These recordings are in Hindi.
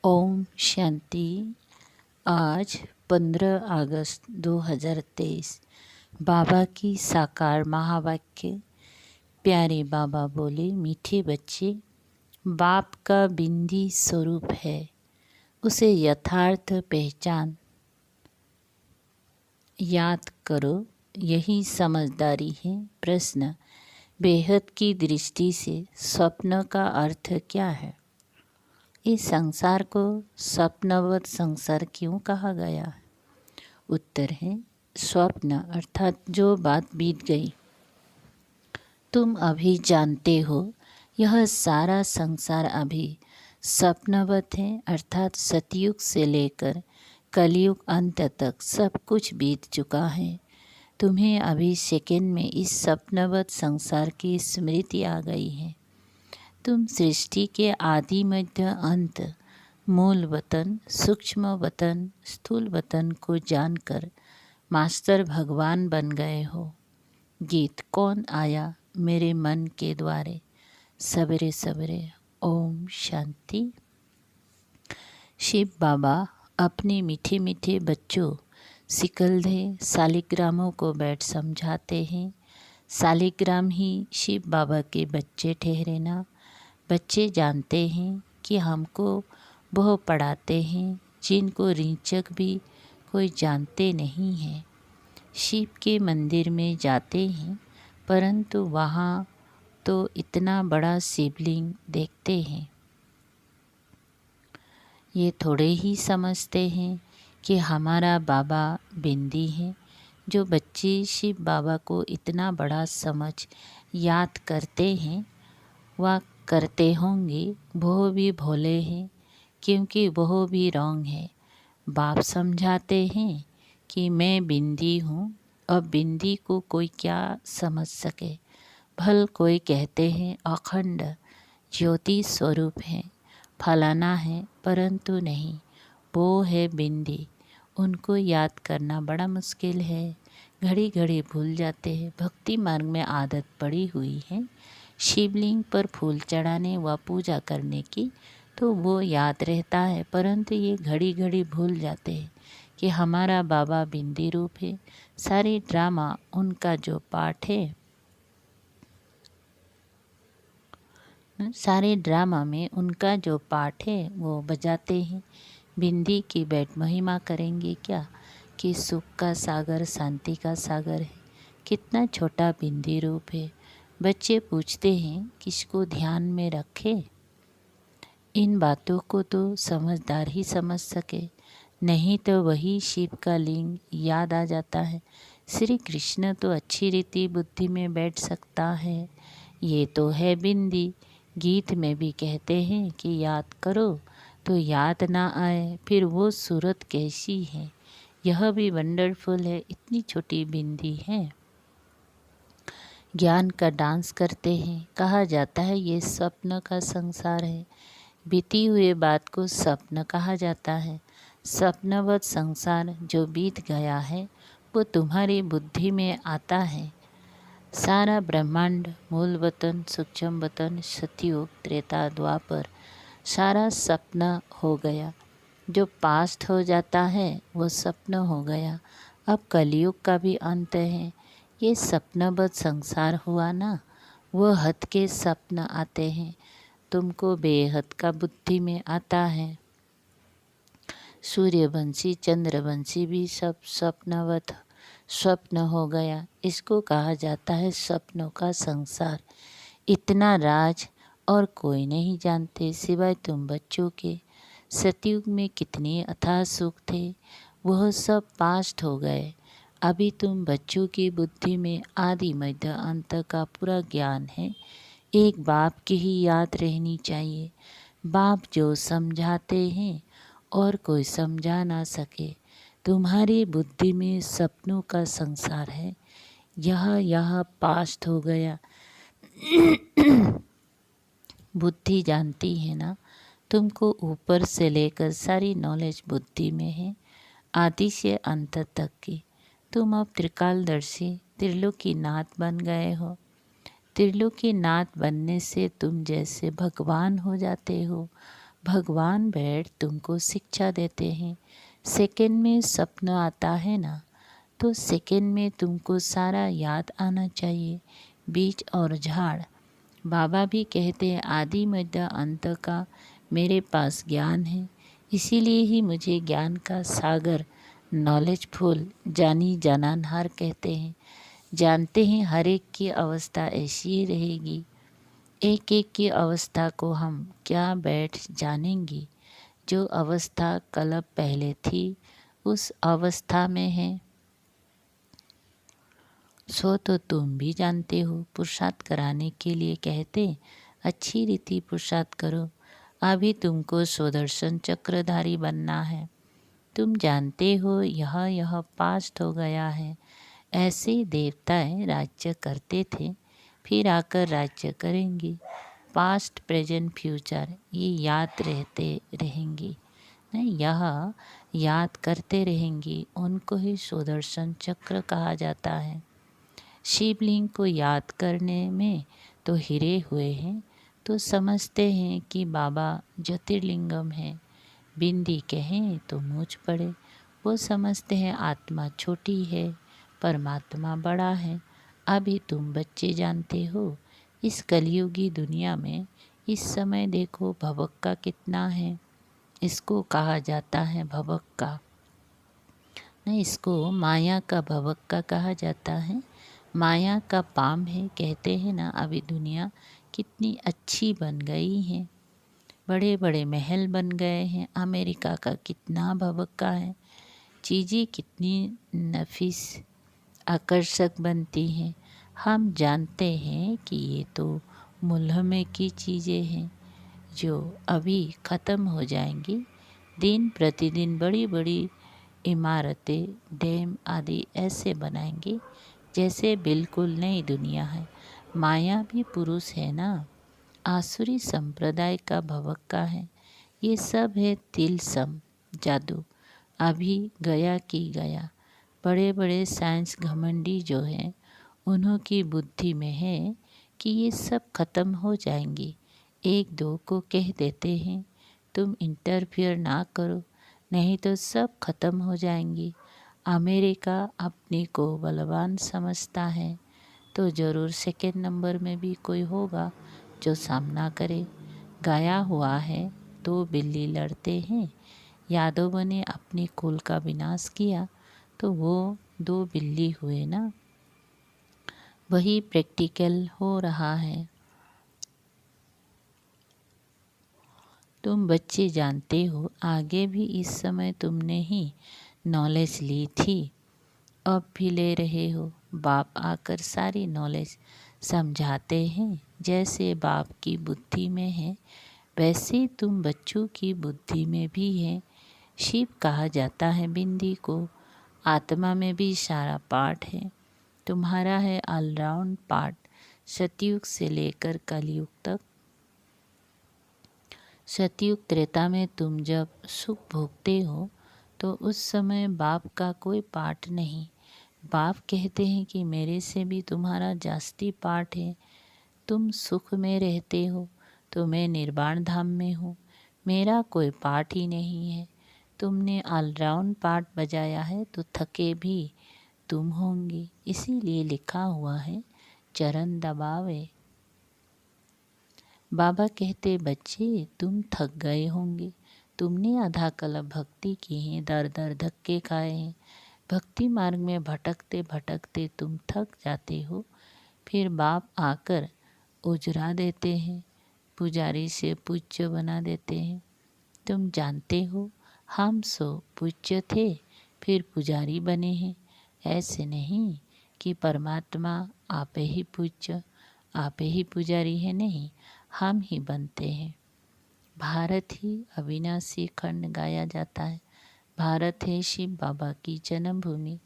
ओम शांति। आज 15 अगस्त 2023 बाबा की साकार महावाक्य। प्यारे बाबा बोले, मीठे बच्चे, बाप का बिंदी स्वरूप है, उसे यथार्थ पहचान याद करो, यही समझदारी है। प्रश्न, बेहद की दृष्टि से स्वप्न का अर्थ क्या है? इस संसार को स्वप्नवत संसार क्यों कहा गया है? उत्तर है, स्वप्न अर्थात जो बात बीत गई। तुम अभी जानते हो यह सारा संसार अभी स्वप्नवत है, अर्थात सतयुग से लेकर कलयुग अंत तक सब कुछ बीत चुका है। तुम्हें अभी सेकंड में इस स्वप्नवत संसार की स्मृति आ गई है। तुम सृष्टि के आदि मध्य अंत, मूल वतन, सूक्ष्म वतन, स्थूल वतन को जानकर मास्टर भगवान बन गए हो। गीत, कौन आया मेरे मन के द्वारे, सवेरे सवेरे। ओम शांति। शिव बाबा अपने मीठे मीठे बच्चों सिकलधे शालिग्रामों को बैठ समझाते हैं। शालिग्राम ही शिव बाबा के बच्चे ठहरे ना। बच्चे जानते हैं कि हमको वह पढ़ाते हैं जिनको रीचक भी कोई जानते नहीं है। शिव के मंदिर में जाते हैं, परंतु वहाँ तो इतना बड़ा शिवलिंग देखते हैं। ये थोड़े ही समझते हैं कि हमारा बाबा बिंदी है। जो बच्चे शिव बाबा को इतना बड़ा समझ याद करते हैं, वह करते होंगे वह भी भोले हैं, क्योंकि वह भी रॉन्ग है। बाप समझाते हैं कि मैं बिंदी हूँ, अब बिंदी को कोई क्या समझ सके। भल कोई कहते हैं अखंड ज्योति स्वरूप है, फलाना है, परंतु नहीं, वो है बिंदी। उनको याद करना बड़ा मुश्किल है, घड़ी घड़ी भूल जाते हैं। भक्ति मार्ग में आदत पड़ी हुई है शिवलिंग पर फूल चढ़ाने व पूजा करने की, तो वो याद रहता है, परंतु ये घड़ी घड़ी भूल जाते हैं कि हमारा बाबा बिंदी रूप है। सारे ड्रामा उनका जो पाठ है, सारे ड्रामा में उनका जो पाठ है वो बजाते हैं। बिंदी की बैठ महिमा करेंगे क्या कि सुख का सागर, शांति का सागर है। कितना छोटा बिंदी रूप है। बच्चे पूछते हैं किसको ध्यान में रखे। इन बातों को तो समझदार ही समझ सके, नहीं तो वही शिव का लिंग याद आ जाता है। श्री कृष्ण तो अच्छी रीति बुद्धि में बैठ सकता है, ये तो है बिंदी। गीत में भी कहते हैं कि याद करो तो याद ना आए, फिर वो सूरत कैसी है। यह भी वंडरफुल है, इतनी छोटी बिंदी है। ज्ञान का डांस करते हैं। कहा जाता है ये स्वप्न का संसार है। बीती हुए बात को स्वप्न कहा जाता है। स्वप्नवत संसार जो बीत गया है वो तुम्हारी बुद्धि में आता है। सारा ब्रह्मांड, मूल वतन, सूक्ष्म वतन, सतयुग, त्रेता, द्वापर, सारा सपना हो गया। जो पास्ट हो जाता है वो स्वप्न हो गया। अब कलयुग का भी अंत है। ये स्वप्नबद्ध संसार हुआ ना, वो हद के स्वप्न आते हैं। तुमको बेहद का बुद्धि में आता है। सूर्यवंशी, चंद्रवंशी भी सब स्वप्नवत स्वप्न हो गया। इसको कहा जाता है स्वप्नों का संसार। इतना राज और कोई नहीं जानते सिवाय तुम बच्चों के। सतयुग में कितने अथाह सुख थे, वह सब पास्ट हो गए। अभी तुम बच्चों की बुद्धि में आदि मध्य अंत का पूरा ज्ञान है। एक बाप की ही याद रहनी चाहिए। बाप जो समझाते हैं और कोई समझा ना सके। तुम्हारी बुद्धि में सपनों का संसार है, यह पास्ट हो गया। बुद्धि जानती है ना, तुमको ऊपर से लेकर सारी नॉलेज बुद्धि में है, आदि से अंत तक की। तुम अब त्रिकालदर्शी त्रिलोकीनाथ बन गए हो। त्रिलोकीनाथ बनने से तुम जैसे भगवान हो जाते हो। भगवान बैठ तुमको शिक्षा देते हैं। सेकंड में सपन आता है ना, तो सेकंड में तुमको सारा याद आना चाहिए, बीज और झाड़। बाबा भी कहते हैं आदि मध्य अंत का मेरे पास ज्ञान है, इसीलिए ही मुझे ज्ञान का सागर नॉलेजफुल जानी जाननहार कहते हैं। जानते हैं हर एक की अवस्था ऐसी ही रहेगी, एक एक की अवस्था को हम क्या बैठ जानेंगे। जो अवस्था कल पहले थी उस अवस्था में है, सो तो तुम भी जानते हो। पुरुषार्थ कराने के लिए कहते अच्छी रीति पुरुषार्थ करो। अभी तुमको सुदर्शन चक्रधारी बनना है। तुम जानते हो यह पास्ट हो गया है। ऐसे देवताएं राज्य करते थे, फिर आकर राज्य करेंगे। पास्ट प्रेजेंट फ्यूचर ये याद रहते रहेंगे, नहीं यह याद करते रहेंगे। उनको ही सुदर्शन चक्र कहा जाता है। शिवलिंग को याद करने में तो हिरे हुए हैं, तो समझते हैं कि बाबा ज्योतिर्लिंगम है। बिंदी कहें तो मूछ पड़े, वो समझते हैं आत्मा छोटी है, परमात्मा बड़ा है। अभी तुम बच्चे जानते हो, इस कलयुगी दुनिया में इस समय देखो भवक्का कितना है। इसको कहा जाता है भवक्का, नहीं इसको माया का भवक्का कहा जाता है। माया का पाम है, कहते हैं ना। अभी दुनिया कितनी अच्छी बन गई है, बड़े बड़े महल बन गए हैं। अमेरिका का कितना भवक्का है, चीज़ें कितनी नफीस आकर्षक बनती हैं। हम जानते हैं कि ये तो मुल्हमे की चीज़ें हैं जो अभी ख़त्म हो जाएंगी। दिन प्रतिदिन बड़ी बड़ी इमारतें, डैम आदि ऐसे बनाएंगे जैसे बिल्कुल नई दुनिया है। माया भी पुरुष है ना, आसुरी संप्रदाय का भवक्का है। ये सब है तिलस्म जादू, अभी गया की गया। बड़े बड़े साइंस घमंडी जो हैं उन्हों की बुद्धि में है कि ये सब ख़त्म हो जाएंगी। एक दो को कह देते हैं तुम इंटरफियर ना करो, नहीं तो सब ख़त्म हो जाएंगी। अमेरिका अपने को बलवान समझता है, तो ज़रूर सेकंड नंबर में भी कोई होगा जो सामना करे। गाया हुआ है तो बिल्ली लड़ते हैं। यादवों ने अपने कुल का विनाश किया, तो वो दो बिल्ली हुए ना। वही प्रैक्टिकल हो रहा है। तुम बच्चे जानते हो, आगे भी इस समय तुमने ही नॉलेज ली थी, अब भी ले रहे हो। बाप आकर सारी नॉलेज समझाते हैं। जैसे बाप की बुद्धि में है, वैसे तुम बच्चों की बुद्धि में भी है। शिव कहा जाता है बिंदी को। आत्मा में भी सारा पाठ है, तुम्हारा है ऑलराउंड पाठ। सतयुग से लेकर कलयुग तक। सतयुग त्रेता में तुम जब सुख भोगते हो तो उस समय बाप का कोई पाठ नहीं। बाप कहते हैं कि मेरे से भी तुम्हारा जास्ती पाठ है। तुम सुख में रहते हो तो मैं निर्वाण धाम में हूँ, मेरा कोई पाठ ही नहीं है। तुमने ऑलराउंड पाठ बजाया है तो थके भी तुम होंगे, इसीलिए लिखा हुआ है चरण दबावे। बाबा कहते बच्चे तुम थक गए होंगे, तुमने आधा कल्प भक्ति की है, दर दर धक्के खाए हैं। भक्ति मार्ग में भटकते भटकते तुम थक जाते हो, फिर बाप आकर उजरा देते हैं, पुजारी से पूज्य बना देते हैं। तुम जानते हो हम सो पूज्य थे, फिर पुजारी बने हैं। ऐसे नहीं कि परमात्मा आप ही पूज्य, आप ही पुजारी है, नहीं, हम ही बनते हैं। भारत ही अविनाशी खंड गाया जाता है। भारत है शिव बाबा की जन्मभूमि।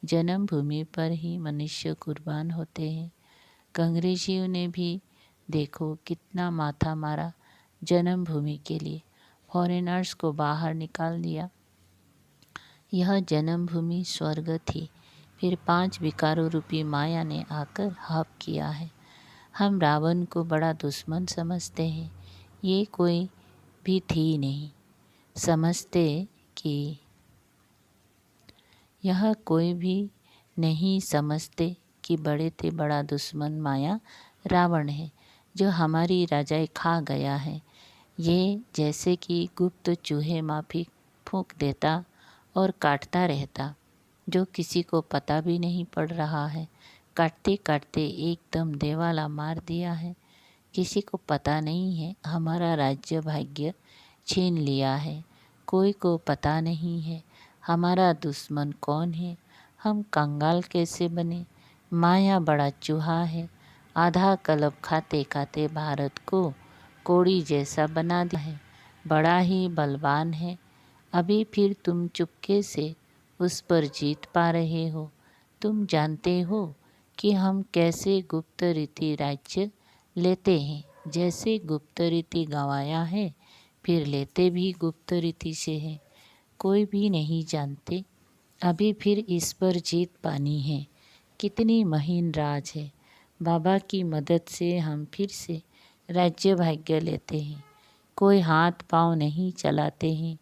जन्मभूमि पर ही मनुष्य कुर्बान होते हैं। अंग्रेजियों ने भी देखो कितना माथा मारा जन्मभूमि के लिए, फॉरेनर्स को बाहर निकाल दिया। यह जन्मभूमि स्वर्ग थी, फिर 5 विकारों रूपी माया ने आकर हप किया है। हम रावण को बड़ा दुश्मन समझते हैं। ये कोई भी थी नहीं। समझते कि यह कोई भी नहीं समझते कि बड़े से बड़ा दुश्मन माया रावण है, जो हमारी रजाई खा गया है। ये जैसे कि गुप्त चूहे माफी फूंक देता और काटता रहता, जो किसी को पता भी नहीं पड़ रहा है। काटते काटते एकदम देवाला मार दिया है। किसी को पता नहीं है हमारा राज्य भाग्य छीन लिया है। कोई को पता नहीं है हमारा दुश्मन कौन है। हम कंगाल कैसे बने। माया बड़ा चूहा है, आधा कलब खाते खाते भारत को कोड़ी जैसा बना दिया है। बड़ा ही बलवान है। अभी फिर तुम चुपके से उस पर जीत पा रहे हो। तुम जानते हो कि हम कैसे गुप्त रीति राज्य लेते हैं। जैसे गुप्त रीति गंवाया है, फिर लेते भी गुप्त रीति से है। कोई भी नहीं जानते। अभी फिर इस पर जीत पानी है। कितनी महीन राज है। बाबा की मदद से हम फिर से राज्य भाग्य लेते हैं। कोई हाथ पांव नहीं चलाते हैं।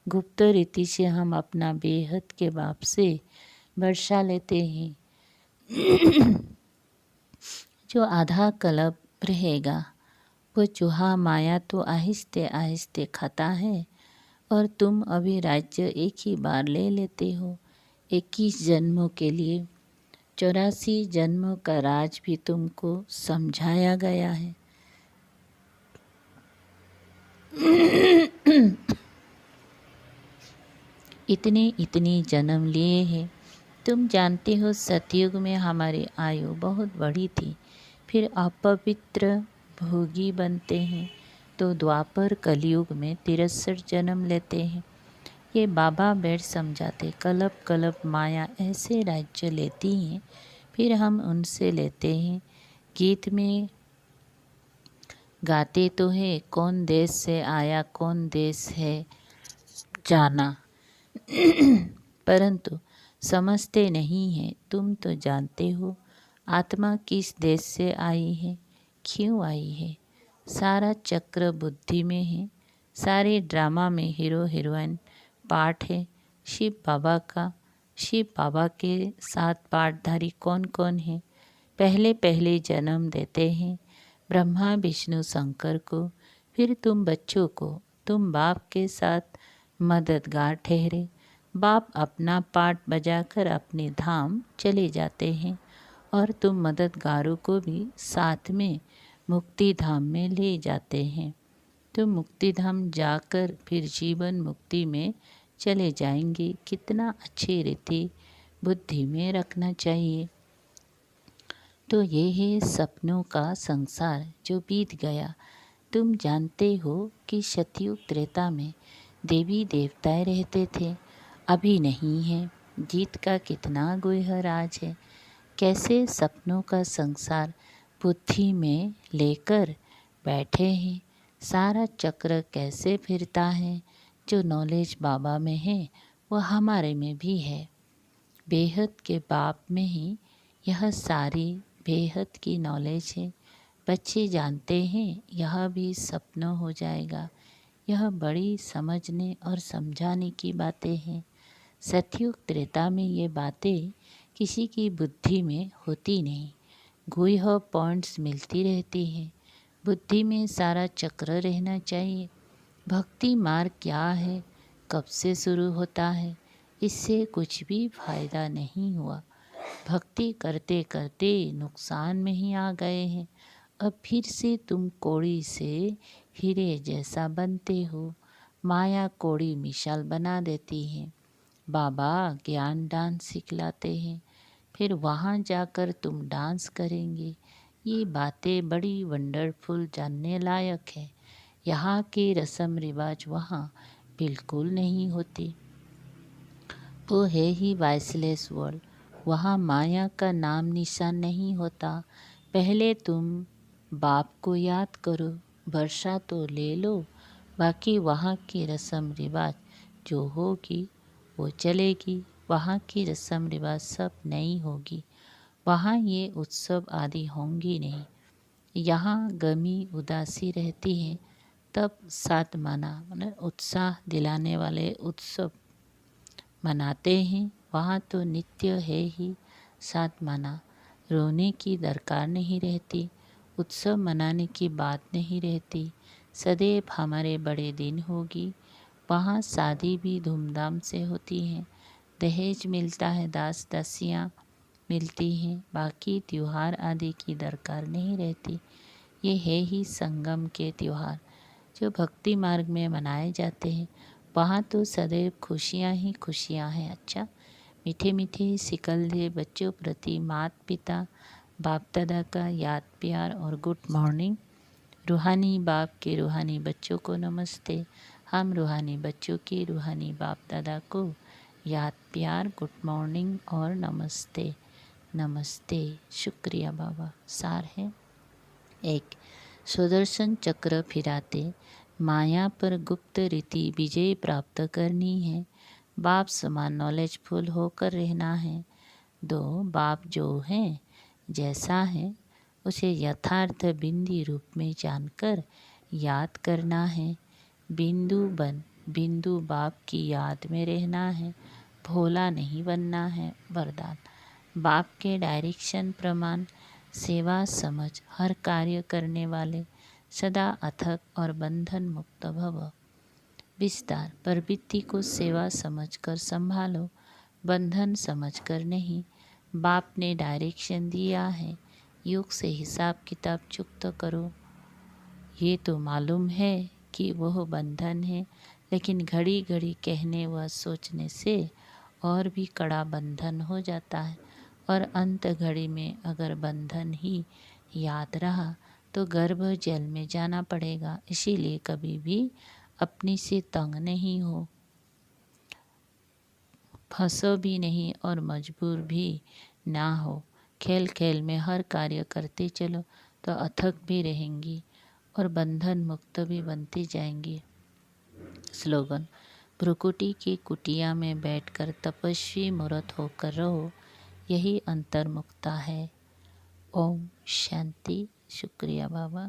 गुप्त रीति से हम अपना बेहद के बाप से वर्षा लेते हैं। जो आधा कलब रहेगा वो चूहा माया तो आहिस्ते आहिस्ते खाता है, और तुम अभी राज्य एक ही बार ले लेते हो। 21 जन्मों के लिए 84 जन्मों का राज भी तुमको समझाया गया है। इतने इतने जन्म लिए हैं। तुम जानते हो सतयुग में हमारी आयु बहुत बड़ी थी, फिर अपवित्र भोगी बनते हैं तो द्वापर कलयुग में 63 जन्म लेते हैं। ये बाबा बैठ समझाते, कलब कलब माया ऐसे राज्य लेती हैं, फिर हम उनसे लेते हैं। गीत में गाते तो है, कौन देश से आया कौन देश है जाना, परंतु समझते नहीं हैं। तुम तो जानते हो आत्मा किस देश से आई है, क्यों आई है। सारा चक्र बुद्धि में है। सारे ड्रामा में हीरो हीरोइन पार्ट है शिव बाबा का। शिव बाबा के साथ पार्टधारी कौन कौन है। पहले पहले जन्म देते हैं ब्रह्मा विष्णु शंकर को, फिर तुम बच्चों को। तुम बाप के साथ मददगार ठहरे। बाप अपना पार्ट बजाकर अपने धाम चले जाते हैं, और तुम मददगारों को भी साथ में मुक्ति धाम में ले जाते हैं। तुम मुक्ति धाम जाकर फिर जीवन मुक्ति में चले जाएंगे। कितना अच्छी रीति बुद्धि में रखना चाहिए। तो ये है सपनों का संसार जो बीत गया। तुम जानते हो कि सतयुग त्रेता में देवी देवताएं रहते थे, अभी नहीं है। जीत का कितना गुह्य राज है। कैसे सपनों का संसार बुद्धि में लेकर बैठे हैं। सारा चक्र कैसे फिरता है। जो नॉलेज बाबा में है वह हमारे में भी है। बेहद के बाप में ही यह सारी बेहद की नॉलेज है। बच्चे जानते हैं यह भी सपना हो जाएगा। यह बड़ी समझने और समझाने की बातें हैं। सतयुग त्रेता में ये बातें किसी की बुद्धि में होती नहीं। गुह्य पॉइंट्स मिलती रहती हैं। बुद्धि में सारा चक्र रहना चाहिए। भक्ति मार्ग क्या है, कब से शुरू होता है, इससे कुछ भी फायदा नहीं हुआ। भक्ति करते करते नुकसान में ही आ गए हैं। अब फिर से तुम कोड़ी से हीरे जैसा बनते हो। माया कोड़ी मिसाल बना देती है। बाबा ज्ञान डांस सिखलाते हैं, फिर वहाँ जाकर तुम डांस करेंगे। ये बातें बड़ी वंडरफुल, जानने लायक है। यहाँ के रस्म रिवाज वहाँ बिल्कुल नहीं होते। वो है ही वाइसलेस वर्ल्ड। वहाँ माया का नाम निशान नहीं होता। पहले तुम बाप को याद करो, वर्षा तो ले लो, बाकी वहाँ की रस्म रिवाज जो होगी वो चलेगी। वहाँ की रस्म रिवाज सब नहीं होगी। वहाँ ये उत्सव आदि होंगी नहीं। यहाँ गमी उदासी रहती है। तब सात माना मतलब उत्साह दिलाने वाले उत्सव मनाते हैं, वहाँ तो नित्य है ही सात माना। रोने की दरकार नहीं रहती, उत्सव मनाने की बात नहीं रहती। सदैव हमारे बड़े दिन होगी, वहाँ शादी भी धूमधाम से होती है, दहेज मिलता है, दास दासियाँ मिलती हैं, बाकी त्योहार आदि की दरकार नहीं रहती। ये है ही संगम के त्योहार जो भक्ति मार्ग में मनाए जाते हैं, वहाँ तो सदैव खुशियाँ ही खुशियाँ हैं। अच्छा, मीठे मीठे सिकलदे बच्चों प्रति माता पिता बाप दादा का याद प्यार और गुड मॉर्निंग। रूहानी बाप के रूहानी बच्चों को नमस्ते। हम रूहानी बच्चों के रूहानी बाप दादा को याद प्यार गुड मॉर्निंग और नमस्ते। नमस्ते, शुक्रिया बाबा। सार है, एक, सुदर्शन चक्र फिराते माया पर गुप्त रीति विजय प्राप्त करनी है। बाप समान नॉलेजफुल होकर रहना है। दो, बाप जो है जैसा है उसे यथार्थ बिंदी रूप में जानकर याद करना है। बिंदु बाप की याद में रहना है, भोला नहीं बनना है। वरदान, बाप के डायरेक्शन प्रमाण सेवा समझ हर कार्य करने वाले सदा अथक और बंधन मुक्त भव। विस्तार, प्रवृत्ति को सेवा समझकर संभालो, बंधन समझकर नहीं। बाप ने डायरेक्शन दिया है, योग से हिसाब किताब चुक्त करो। ये तो मालूम है कि वह बंधन है, लेकिन घड़ी घड़ी कहने व सोचने से और भी कड़ा बंधन हो जाता है, और अंत घड़ी में अगर बंधन ही याद रहा तो गर्भ जल में जाना पड़ेगा। इसीलिए कभी भी अपनी से तंग नहीं हो, फंसो भी नहीं और मजबूर भी ना हो। खेल खेल में हर कार्य करते चलो तो अथक भी रहेंगी और बंधन मुक्त भी बनती जाएंगी। स्लोगन, भ्रुकुटी की कुटिया में बैठकर तपस्वी मूर्त होकर रहो, यही अंतर्मुक्ता है। ओम शांति। शुक्रिया बाबा।